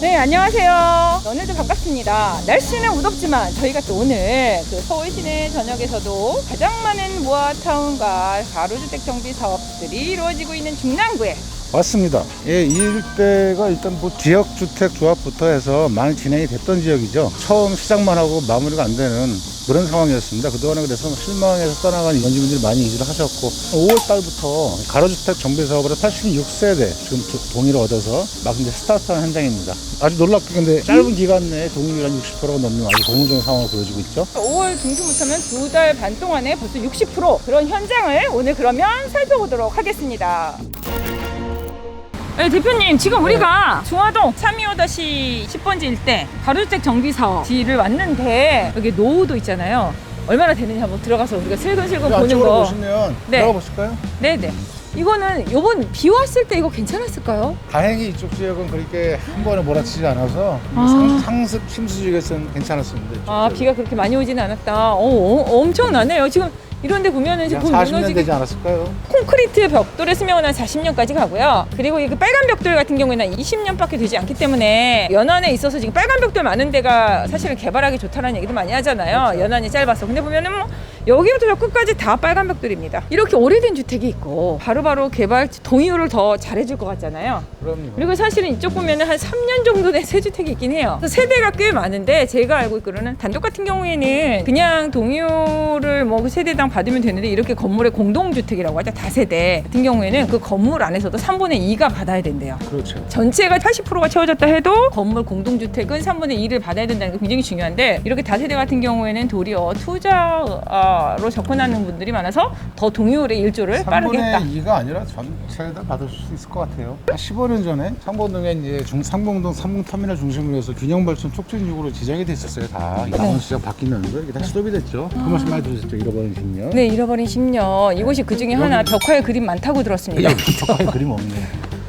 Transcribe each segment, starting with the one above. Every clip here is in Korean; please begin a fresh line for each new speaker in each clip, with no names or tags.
네, 안녕하세요. 오늘도 반갑습니다. 날씨는 무덥지만 저희가 또 오늘 서울 시내 전역에서도 가장 많은 모아타운과 가로주택 정비 사업들이 이루어지고 있는 중랑구에
맞습니다. 예, 이 일대가 일단 뭐 지역주택 조합부터 해서 많이 진행이 됐던 지역이죠. 처음 시작만 하고 마무리가 안 되는 그런 상황이었습니다. 그동안에 그래서 실망해서 떠나간 원주민들이 많이 이주를 하셨고 5월 달부터 가로주택 정비 사업으로 86세대 지금 동의를 얻어서 막 이제 스타트하는 현장입니다. 아주 놀랍게 근데 짧은 기간 내에 동의율 한 60%가 넘는 아주 고무적인 상황을 보여주고 있죠.
5월 중순부터면 2달 반 동안에 벌써 60% 그런 현장을 오늘 그러면 살펴보도록 하겠습니다. 네, 대표님, 지금 우리가 중화동 325-10번지 일대 가로주택 정비사업지를 왔는데 여기 노후도 있잖아요. 얼마나 되는지 한번 들어가서 우리가 슬근슬근 보는
안쪽으로
거.
보시면
네.
들어가 보실까요?
네네. 이거는 요번 비 왔을 때 이거 괜찮았을까요?
다행히 이쪽 지역은 그렇게 한 번에 몰아치지 않아서 상습 침수 지역에서는 괜찮았습니다.
아, 비가 그렇게 많이 오지는 않았다. 엄청나네요. 지금 이런데 보면은 지금
40년 되지 않았을까요?
콘크리트 벽돌의 수명은 한 40년까지 가고요. 그리고 이 빨간 벽돌 같은 경우에는 20년밖에 되지 않기 때문에 연안에 있어서 지금 빨간 벽돌 많은 데가 사실은 개발하기 좋다는 얘기도 많이 하잖아요.
그렇죠.
연안이 짧아서. 근데 보면은 뭐 여기부터 저 끝까지 다 빨간 벽돌입니다. 이렇게 오래된 주택이 있고 바로바로 개발 동의율을 더 잘해줄 것 같잖아요.
그럼요.
그리고 사실은 이쪽 보면은 한 3년 정도 된 새 주택이 있긴 해요. 그래서 세대가 꽤 많은데 제가 알고 있기로는 단독 같은 경우에는 그냥 동의율을 뭐 그 세대당 받으면 되는데 이렇게 건물의 공동주택이라고 하죠. 다세대 같은 경우에는 그 건물 안에서도 3분의 2가 받아야 된대요.
그렇죠.
전체가 80%가 채워졌다 해도 건물 공동주택은 3분의 2를 받아야 된다는 게 굉장히 중요한데 이렇게 다세대 같은 경우에는 도리어 투자로 접근하는 분들이 많아서 더 동의율의 일조를 빠르게 했다.
3분의 2가 아니라 전체 다 받을 수 있을 것 같아요. 한 15년 전에 상봉동에 이제 상봉동 상봉터미널 중심으로 해서 균형발전 촉진육으로 지정이 됐었어요. 다 남원 시장 바뀌면서 이게 다 스톱이 됐죠. 그 말씀 많이 들으셨죠? 잃어버린 10년.
네, 잃어버린 10년. 이곳이 그 중에 하나 벽화에 그림 많다고 들었습니다.
여기 그림 없네.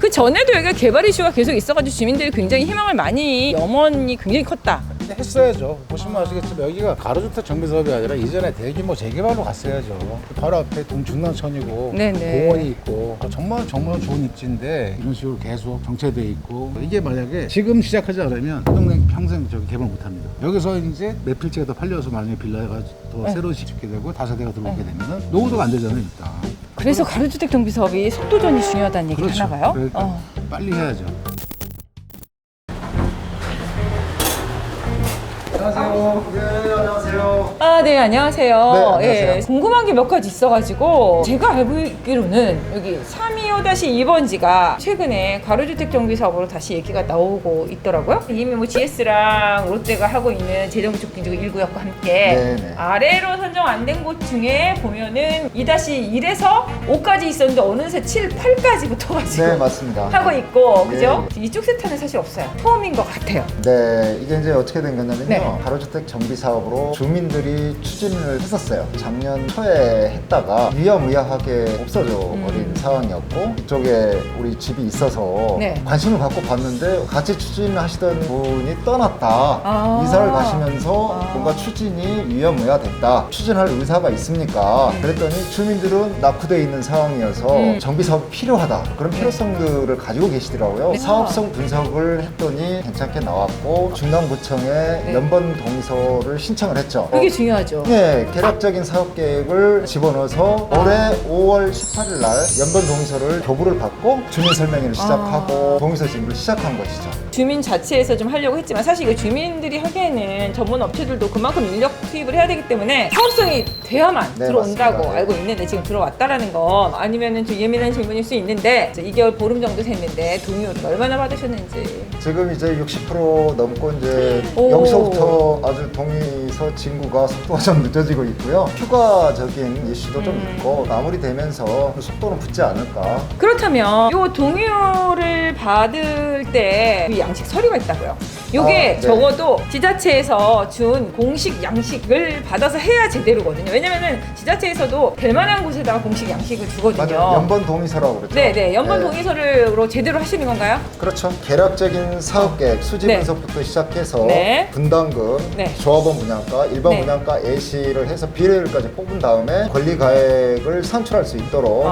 그 전에도 여기가 개발 이슈가 계속 있어가지고 주민들이 굉장히 희망을 많이 염원이 굉장히 컸다.
근데 했어야죠. 보시면 아시겠지만 여기가 가로주택 정비 사업이 아니라 이전에 대규모 재개발로 갔어야죠. 바로 앞에 중랑천이고
네네.
공원이 있고 정말 좋은 입지인데 이런 식으로 계속 정체돼 있고 이게 만약에 지금 시작하지 않으면 그 동네 평생 저기 개발 못합니다. 여기서 이제 몇 필지가 더 팔려서 만약에 빌라가 더 새로 짓게 되고 다세대가 들어오게 되면은 노후도가 안 되잖아요 일단.
그래서 가로주택 정비 사업이 속도전이 중요하다는 얘기를
그렇죠.
하나 봐요?
그러니까 빨리 해야죠. 안녕하세요. 네, 안녕하세요.
아, 네, 안녕하세요.
네, 안녕하세요.
예, 궁금한 게 몇 가지 있어가지고 제가 알고 있기로는 여기 325-2번지가 최근에 가로주택 정비 사업으로 다시 얘기가 나오고 있더라고요. 이미 뭐 GS랑 롯데가 하고 있는 재정축 기조 1구역과 함께
네네.
아래로 선정 안 된 곳 중에 보면은 2-1에서 5까지 있었는데 어느새 7, 8까지 붙어가지고
네, 맞습니다.
하고 있고,
네.
그죠? 이쪽 세타는 사실 없어요. 처음인 것 같아요.
네, 이게 이제 어떻게 된 거냐면요.
네.
가로주택 정비 사업으로 주민들이 추진을 했었어요. 작년 초에 했다가 위험의아하게 없어져 버린 상황이었고 이쪽에 우리 집이 있어서
네.
관심을 갖고 봤는데 같이 추진하시던 분이 떠났다.
아.
이사를 가시면서
아.
뭔가 추진이 위험의아됐다. 추진할 의사가 있습니까? 그랬더니 주민들은 낙후되어 있는 상황이어서 정비 사업이 필요하다. 그런 필요성들을 가지고 계시더라고요.
네.
사업성 분석을 했더니 괜찮게 나왔고 중랑구청에 연번 동의서를 신청을 했죠.
그게 중요하죠.
네, 개략적인 사업 계획을 집어넣어서 올해 5월 18일 날 연번 동의서를 교부를 받고 주민 설명회를 시작하고 동의서 진입을 시작한 것이죠.
주민 자체에서 좀 하려고 했지만 사실 이거 주민들이 하기에는 전문 업체들도 그만큼 인력 투입을 해야 되기 때문에 사업성이 돼야만
네,
들어온다고
맞습니다.
알고 있는데 지금 들어왔다라는 거 아니면은 좀 예민한 질문일 수 있는데 2개월 보름 정도 됐는데 동의율은 얼마나 받으셨는지.
지금 이제 60% 넘고 이제
오.
여기서부터 아주 동의서 진구가 속도가 좀 늦어지고 있고요. 휴가적인 이슈도 좀 있고 마무리되면서 속도는 붙지 않을까.
그렇다면 이 동의율을 받을 때그 양식 서류가 있다고요. 요게
네.
적어도 지자체에서 준 공식 양식을 받아서 해야 제대로거든요. 왜냐면은 지자체에서도 될 만한 곳에다가 공식 양식을 주거든요.
맞아요. 연번 동의서라고 그러죠.
네네. 연번
네.
동의서를 제대로 하시는 건가요?
그렇죠. 개략적인 사업 계획, 수지
네.
분석부터 시작해서
네.
분담금,
네.
조합원 분양가, 일반
네.
분양가 예시를 해서 비례율까지 뽑은 다음에 권리 가액을 산출할 수 있도록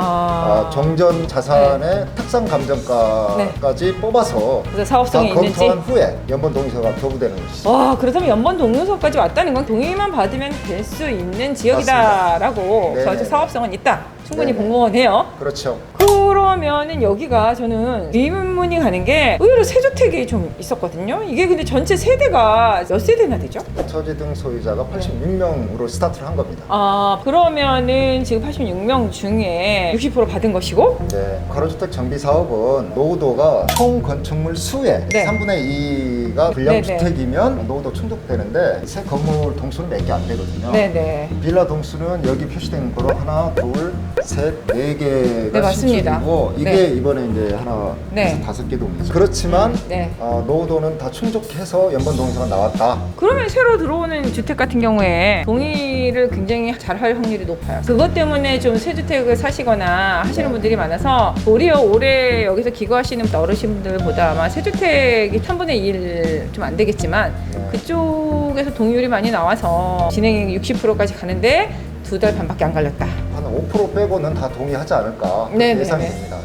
정전 자산의 특상 감정가까지 뽑아서
그래서 사업성이
다
있는지.
검토한 후에 연번 동의서가 교부되는 것이죠.
와, 그렇다면 연번 동의서까지 왔다는 건 동의만 받으면 될 수 있는 지역이다라고
네네.
저한테 사업성은 있다. 충분히
네네.
공무원해요.
그렇죠.
그러면은 여기가 저는 의문문이 가는 게 의외로 세주택이 좀 있었거든요. 이게 근데 전체 세대가 몇 세대나 되죠?
처지 등 소유자가 86명으로 스타트를 한 겁니다.
아, 그러면은 지금 86명 중에 60% 받은 것이고,
네, 가로주택 정비 사업은 노후도가 총 건축물 수의
네.
3분의 2가 불량
네네.
주택이면 노후도 충족되는데 새 건물 동수는 몇 개 안 되거든요.
네네.
빌라 동수는 여기 표시된 거로 하나, 둘, 셋, 네 개가
네, 맞습니다.
신축이고 이게
네.
이번에 이제 하나,
네.
다섯 개 동이죠. 그렇지만
네.
노후도는 다 충족해서 연번 동의서가 나왔다.
그러면 새로 들어오는 주택 같은 경우에 동의를 굉장히 잘 할 확률이 높아요. 그것 때문에 좀 새 주택을 사시거나 하시는 분들이 많아서 도리어 올해 여기서 기거하시는 어르신분들보다 아마 새 주택이 3분의 1 좀 안 되겠지만 그쪽에서 동의율이 많이 나와서 진행이 60%까지 가는데 2달 반밖에 안 걸렸다.
한 5% 빼고는 다 동의하지 않을까 그렇게
네네네.
예상이 됩니다.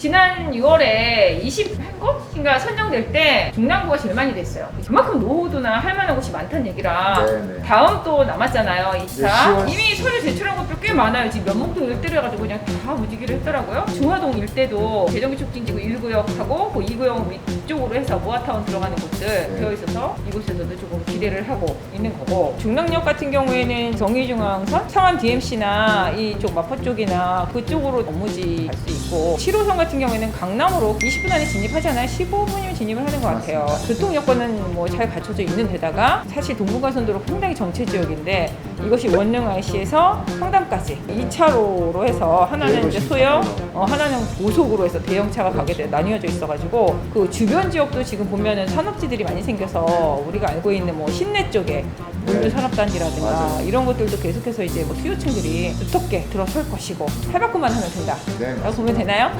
지난 6월에 21곳인가 선정될 때 중랑구가 제일 많이 됐어요. 그만큼 노후도나 할 만한 곳이 많다는 얘기라
네네.
다음 또 남았잖아요. 24.
네,
이미 서류 제출한 것도 꽤 많아요. 지금 면목동 일대로 해가지고 그냥 다 무지기를 했더라고요. 중화동 일대도 대전기축진지구 1구역하고 그 2구역 위쪽으로 해서 모아타운 들어가는 곳들 되어 있어서 이곳에서도 조금 기대를 하고 있는 거고, 중랑역 같은 경우에는 경의중앙선, 상암 DMC나 이쪽 마포 쪽이나 그쪽으로 업무지 갈 수 있고, 7호선 같은 경우에는 강남으로 20분 안에 진입하잖아요. 15분이면 진입을 하는 것 같아요. 교통 여건은 뭐 잘 갖춰져 있는 데다가 사실 동부가선도로 상당히 정체 지역인데 이것이 원릉 IC에서 상담까지 2차로로 해서 하나는 이제 소형, 하나는 고속으로 해서 대형차가 가게 돼 나뉘어져 있어가지고 그 주변 지역도 지금 보면은 산업지들이 많이 생겨서 우리가 알고 있는 뭐 신내 쪽에 물류 산업단지라든가
맞아요.
이런 것들도 계속해서 이제 뭐 수요층들이 두텁게 들어설 것이고 할바꿈만 하면 된다.
네,
라고 보면 되나요?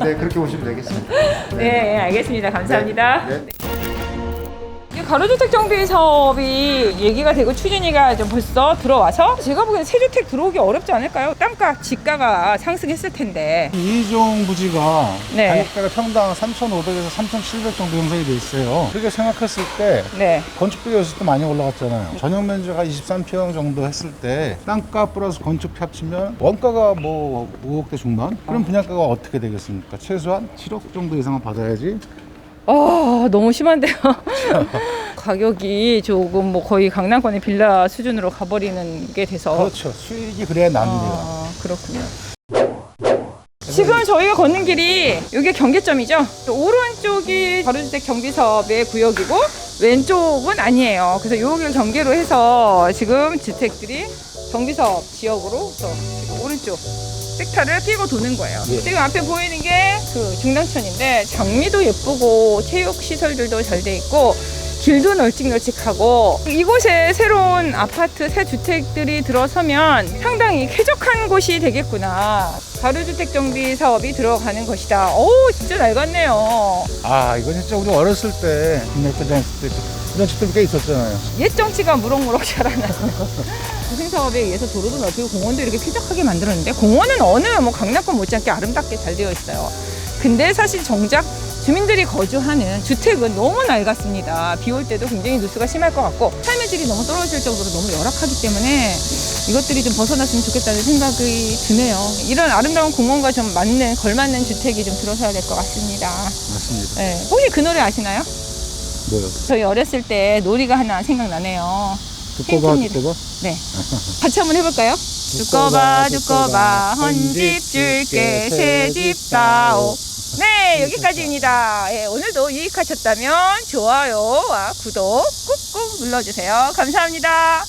네, 그렇게 보시면 되겠습니다.
네, 알겠습니다. 감사합니다.
네.
이 가로주택 정비 사업이 얘기가 되고 추진위가 좀 벌써 들어와서 제가 보기엔 새주택 들어오기 어렵지 않을까요? 땅가, 집가가 상승했을 텐데.
이종 부지가
네.
가격대가 평당 3,500에서 3,700 정도 형성이 돼 있어요. 그렇게 생각했을 때
네.
건축비가 요새 또 많이 올라갔잖아요. 전용 면적가 23평 정도 했을 때 땅가 플러스 건축비 합치면 원가가 뭐 5억대 중반? 그럼 분양가가 어떻게 되겠습니까? 최소한 7억 정도 이상은 받아야지.
너무 심한데요. 가격이 조금 뭐 거의 강남권의 빌라 수준으로 가버리는 게 돼서.
그렇죠. 수익이 그래야 납니다.
그렇군요. 지금 저희가 걷는 길이 이게 경계점이죠. 오른쪽이 가로주택 정비사업의 구역이고 왼쪽은 아니에요. 그래서 여기를 경계로 해서 지금 주택들이 정비사업 지역으로 지금 오른쪽 섹터를 끼고 도는 거예요.
예.
지금 앞에 보이는 게 그 중랑천인데 장미도 예쁘고 체육시설들도 잘 돼 있고 길도 널찍널찍하고 이곳에 새로운 아파트 새 주택들이 들어서면 상당히 쾌적한 곳이 되겠구나. 가로주택 정비 사업이 들어가는 것이다. 진짜 낡았네요.
아, 이건 진짜 우리 어렸을 때 국내에 다녔을 때 이런 집들이 꽤 있었잖아요.
옛 정치가 무럭무럭 자라나는 도생사업에 의해서 도로도 넓히고 공원도 이렇게 쾌적하게 만들었는데 공원은 어느 뭐 강남권 못지않게 아름답게 잘 되어 있어요. 근데 사실 정작 주민들이 거주하는 주택은 너무 낡았습니다. 비 올 때도 굉장히 누수가 심할 것 같고 삶의 질이 너무 떨어질 정도로 너무 열악하기 때문에 이것들이 좀 벗어났으면 좋겠다는 생각이 드네요. 이런 아름다운 공원과 좀 걸맞는 주택이 좀 들어서야 될 것 같습니다.
맞습니다.
네. 혹시 그 노래 아시나요?
뭐요?
저희 어렸을 때 놀이가 하나 생각나네요.
두꺼봐,
힌트입니다.
두꺼봐?
네. 같이 한번 해볼까요? 두꺼봐 두꺼봐 헌집 줄게 새집 사오. 네, 여기까지입니다. 오늘도 유익하셨다면 좋아요와 구독 꾹꾹 눌러주세요. 감사합니다.